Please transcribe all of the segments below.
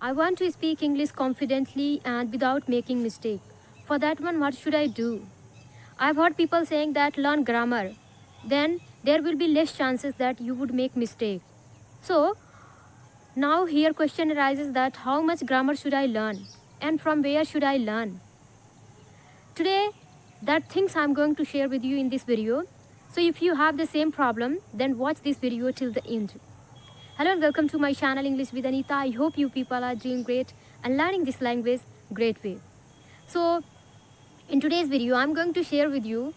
I want to speak English confidently and without making mistake. For that one, what should I do? I've heard people saying that learn grammar. Then there will be less chances that you would make mistake. So now here question arises that how much grammar should I learn and from where should I learn? Today that things I'm going to share with you in this video. So if you have the same problem, then watch this video till the end. Hello and welcome to my channel English with Anita. I hope you people are doing great and learning this language great way. So in today's video, I'm going to share with you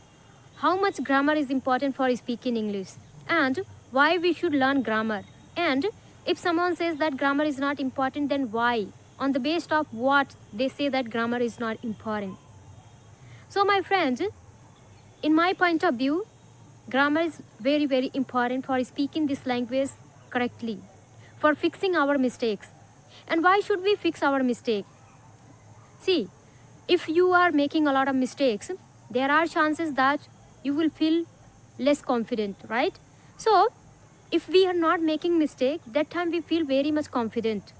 how much grammar is important for speaking English and why we should learn grammar. And if someone says that grammar is not important, then why? On the basis of what they say that grammar is not important. So my friends, in my point of view, grammar is very, very important for speaking this language correctly, for fixing our mistakes. And why should we fix our mistake? See, if you are making a lot of mistakes, there are chances that you will feel less confident, right? So if we are not making mistake, that time we feel very much confident,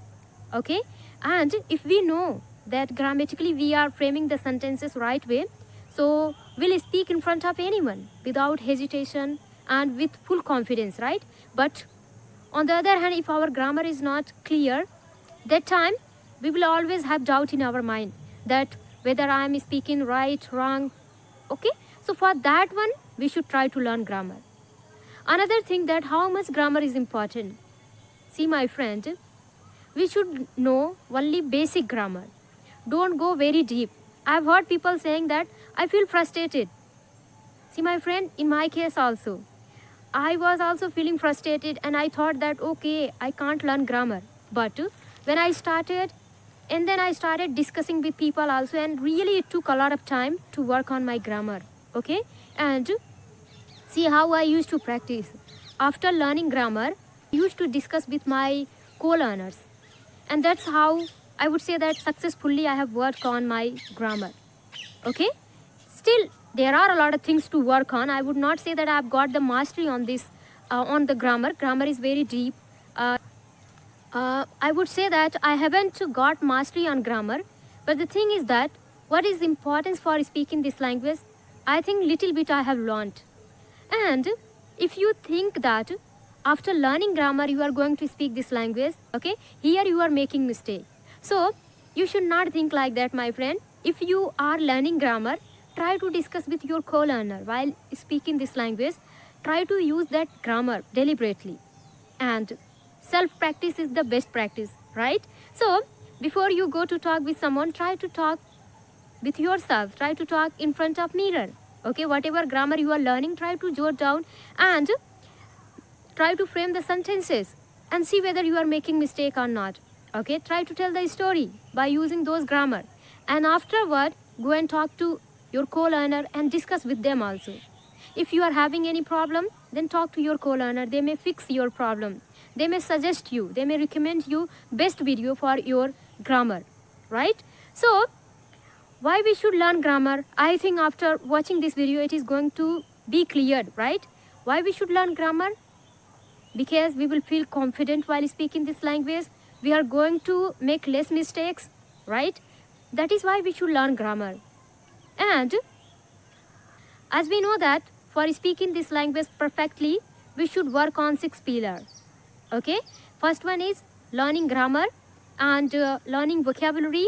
okay? And if we know that grammatically we are framing the sentences right way, so we'll speak in front of anyone without hesitation and with full confidence, right? But on the other hand, if our grammar is not clear, that time we will always have doubt in our mind that whether I am speaking right, wrong, okay? So for that one, we should try to learn grammar. Another thing, that how much grammar is important. See my friend, we should know only basic grammar. Don't go very deep. I've heard people saying that I feel frustrated. See my friend, in my case also, I was also feeling frustrated and I thought that okay, I can't learn grammar. But when I started, and then I started discussing with people also, and really it took a lot of time to work on my grammar, okay? And see how I used to practice. After learning grammar, I used to discuss with my co-learners. And that's how I would say that successfully I have worked on my grammar, okay? Still, there are a lot of things to work on. I would not say that I've got the mastery on this, on the grammar. Grammar is very deep. I would say that I haven't got mastery on grammar. But the thing is that what is important for speaking this language, I think little bit I have learned. And if you think that after learning grammar you are going to speak this language, okay, here you are making mistake. So you should not think like that, my friend. If you are learning grammar, try to discuss with your co-learner while speaking this language. Try to use that grammar deliberately. And self-practice is the best practice, right? So before you go to talk with someone, try to talk with yourself. Try to talk in front of mirror. Okay, whatever grammar you are learning, try to jot down and try to frame the sentences and see whether you are making mistake or not. Okay, try to tell the story by using those grammar. And afterward, go and talk to your co-learner and discuss with them also. If you are having any problem, then talk to your co-learner. They may fix your problem. They may suggest you. They may recommend you best video for your grammar, right? So why we should learn grammar? I think after watching this video, it is going to be cleared, right? Why we should learn grammar? Because we will feel confident while speaking this language. We are going to make less mistakes, right? That is why we should learn grammar. And as we know that for speaking this language perfectly, we should work on 6 pillars. Okay, first one is learning grammar and learning vocabulary.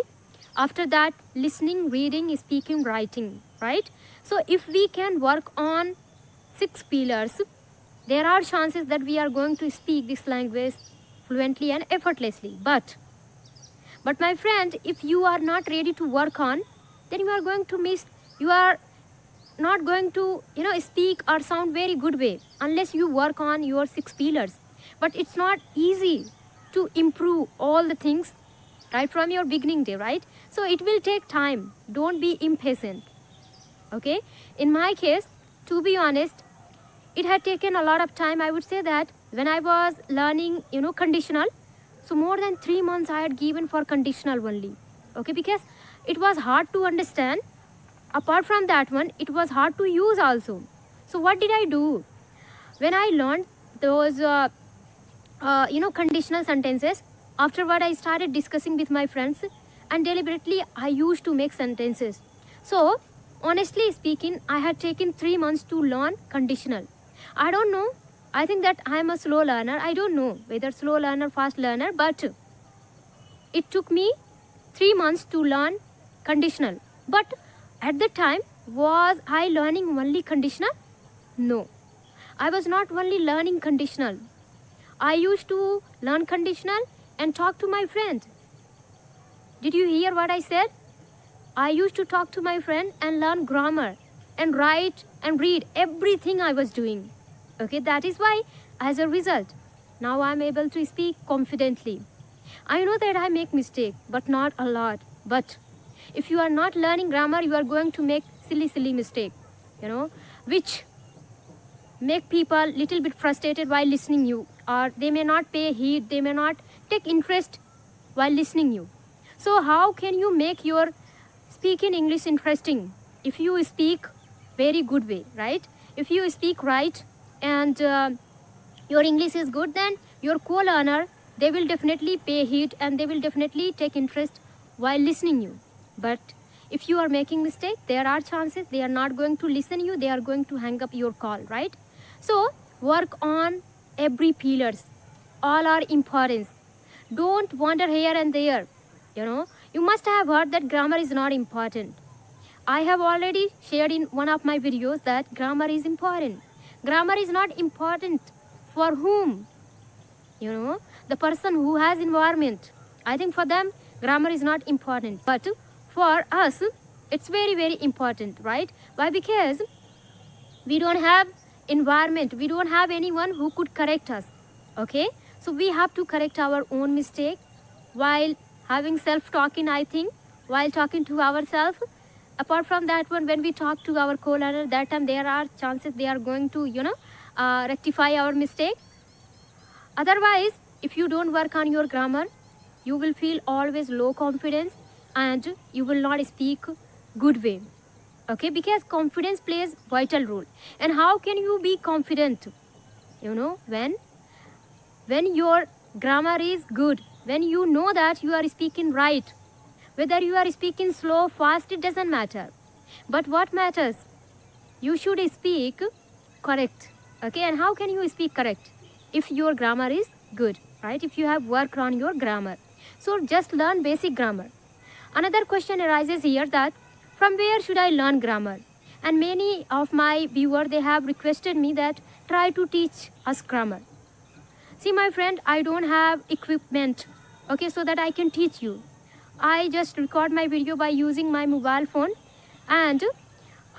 After that, listening, reading, speaking, writing, right? So if we can work on 6 pillars, there are chances that we are going to speak this language fluently and effortlessly. But my friend, if you are not ready to work on, then you are going to miss. You are not going to, speak or sound very good way unless you work on your 6 pillars. But it's not easy to improve all the things right from your beginning day, right? So it will take time. Don't be impatient, okay? In my case, to be honest, it had taken a lot of time. I would say that when I was learning, conditional, so more than 3 months I had given for conditional only, okay? Because it was hard to understand. Apart from that one, it was hard to use also. So what did I do? When I learned those conditional sentences, Afterward, I started discussing with my friends, and deliberately I used to make sentences. So, honestly speaking, I had taken 3 months to learn conditional. I don't know. I think that I am a slow learner. I don't know whether slow learner, fast learner, but it took me 3 months to learn conditional. But at the time, was I learning only conditional? No. I was not only learning conditional. I used to learn conditional and talk to my friends. Did you hear what I said? I used to talk to my friend and learn grammar and write and read everything I was doing. Okay, that is why, as a result, now I'm able to speak confidently. I know that I make mistake, but not a lot. But if you are not learning grammar, you are going to make silly mistake, which make people little bit frustrated while listening you, or they may not pay heed, they may not take interest while listening you. So how can you make your speaking English interesting? If you speak very good way, right? If you speak right and your English is good, then your co-learner, they will definitely pay heed and they will definitely take interest while listening you. But if you are making mistake, there are chances they are not going to listen you, they are going to hang up your call, right? So work on every pillars. All are important. Don't wander here and there. You must have heard that grammar is not important. I have already shared in one of my videos that grammar is important. Grammar is not important for whom? The person who has environment. I think for them, grammar is not important. But for us, it's very important, right? Why? Because we don't have environment. We don't have anyone who could correct us. Okay? So we have to correct our own mistake while having self-talking, I think, while talking to ourselves. Apart from that one, when we talk to our co-learner, that time there are chances they are going to, rectify our mistake. Otherwise, if you don't work on your grammar, you will feel always low confidence and you will not speak good way. Okay, because confidence plays vital role. And how can you be confident? When your grammar is good, when you know that you are speaking right, whether you are speaking slow, fast, it doesn't matter. But what matters? You should speak correct. Okay, and how can you speak correct? If your grammar is good, right? If you have worked on your grammar. So just learn basic grammar. Another question arises here that from where should I learn grammar? And many of my viewers, they have requested me that try to teach us grammar. See, my friend, I don't have equipment, okay, so that I can teach you. I just record my video by using my mobile phone, and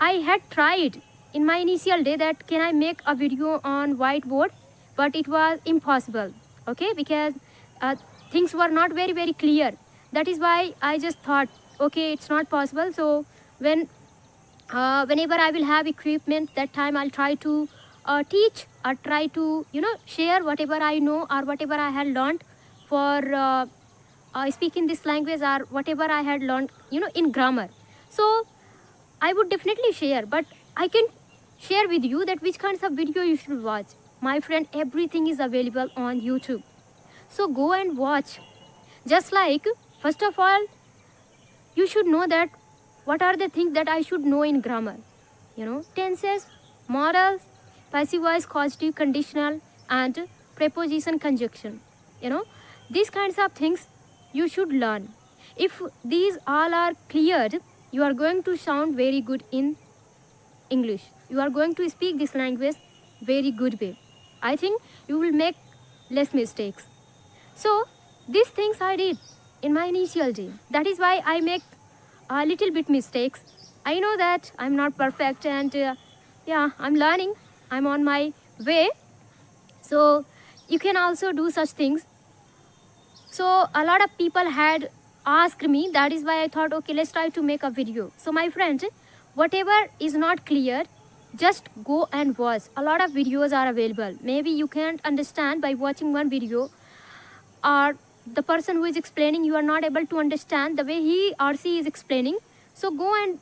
I had tried in my initial day that can I make a video on whiteboard, but it was impossible, okay, because things were not very clear. That is why I just thought, okay, it's not possible. So whenever I will have equipment, that time I'll try to teach or try to share whatever I know or whatever I had learned for speaking this language, or whatever I had learned in grammar. So I would definitely share, but I can share with you that which kinds of video you should watch. My friend, everything is available on YouTube, so go and watch. Just like, first of all, you should know that what are the things that I should know in grammar. Tenses, modals, passive voice, causative, conditional, and preposition, conjunction. These kinds of things you should learn. If these all are cleared, you are going to sound very good in English. You are going to speak this language very good way. I think you will make less mistakes. So these things I did in my initial day. That is why I make a little bit mistakes. I know that I'm not perfect, and I'm learning. I'm on my way. So you can also do such things. So a lot of people had asked me, that is why I thought, okay, let's try to make a video. So my friend, whatever is not clear, just go and watch. A lot of videos are available. Maybe you can't understand by watching one video, or the person who is explaining, you are not able to understand the way he or she is explaining. So go and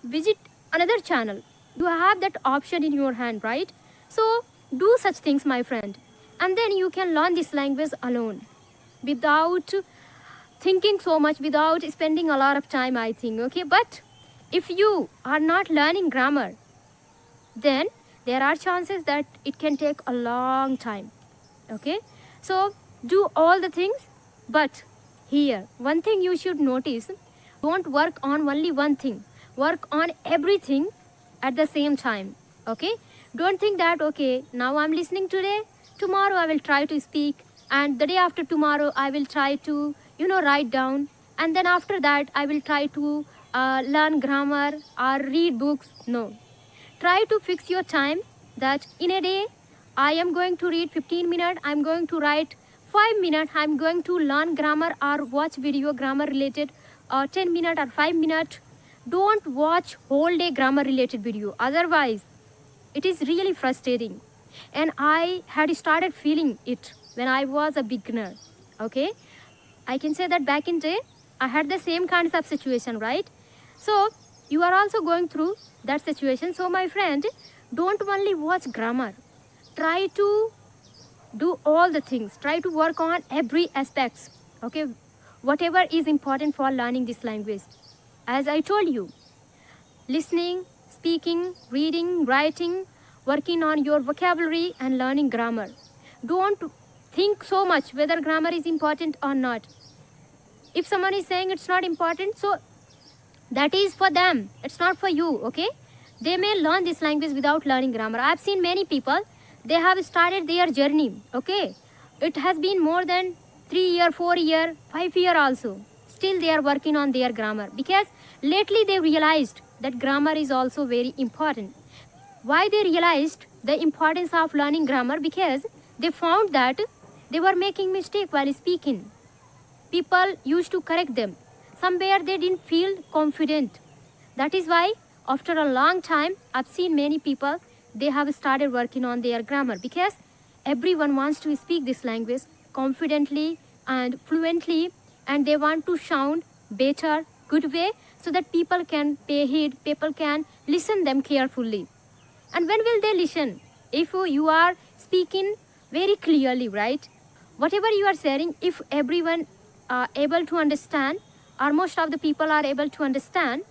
visit another channel. You have that option in your hand, right? So do such things, my friend, and then you can learn this language alone. without thinking so much, without spending a lot of time, I think. Okay, but if you are not learning grammar, then there are chances that it can take a long time. Okay, so do all the things, but here one thing you should notice: don't work on only one thing, work on everything at the same time. Okay, don't think that okay, now I'm listening today, tomorrow I will try to speak, and the day after tomorrow I will try to write down, and then after that I will try to learn grammar or read books. No, try to fix your time that in a day I am going to read 15 minutes, I'm going to write 5 minutes, I'm going to learn grammar or watch video grammar related 10 minutes or 5 minutes. Don't watch whole day grammar related video, otherwise it is really frustrating. And I had started feeling it when I was a beginner. Okay, I can say that back in day I had the same kinds of situation, right? So you are also going through that situation. So my friend, don't only watch grammar, try to do all the things, try to work on every aspects. Okay, whatever is important for learning this language. As I told you, listening, speaking, reading, writing, working on your vocabulary and learning grammar. Don't think so much whether grammar is important or not. If someone is saying it's not important, so that is for them, it's not for you. Okay, they may learn this language without learning grammar. I've seen many people, they have started their journey. Okay, it has been more than 3 year, 4 year, 5 year also, still they are working on their grammar, because lately they realized that grammar is also very important. Why they realized the importance of learning grammar? Because they found that they were making mistake while speaking. People used to correct them. Somewhere they didn't feel confident. That is why after a long time, I've seen many people, they have started working on their grammar, because everyone wants to speak this language confidently and fluently, and they want to sound better, good way, so that people can pay heed, people can listen them carefully. And when will they listen? If you are speaking very clearly, right? Whatever you are saying, if everyone are able to understand, or most of the people are able to understand,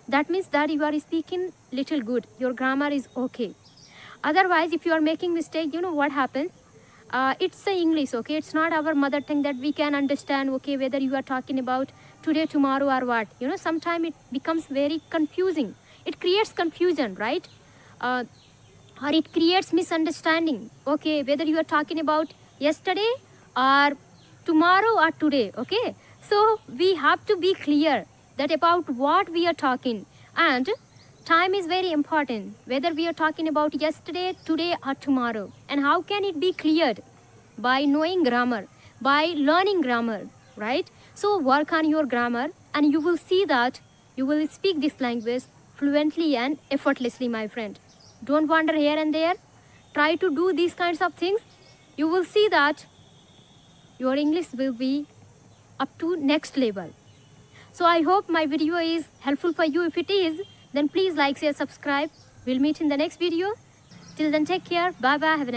that means that you are speaking little good, your grammar is okay. Otherwise, if you are making mistake, you know what happens? It's the English, okay? It's not our mother tongue that we can understand, okay, whether you are talking about today, tomorrow, or what. Sometimes it becomes very confusing. It creates confusion, right? Or it creates misunderstanding, okay, whether you are talking about yesterday or tomorrow or today, okay? So we have to be clear that about what we are talking, and time is very important, whether we are talking about yesterday, today, or tomorrow. And how can it be cleared? By knowing grammar, by learning grammar, right? So work on your grammar, and you will see that you will speak this language fluently and effortlessly, my friend. Don't wander here and there. Try to do these kinds of things. You will see that your English will be up to next level. So I hope my video is helpful for you. If it is, then please like, share, subscribe. We'll meet in the next video. Till then, take care. Bye bye. Have a nice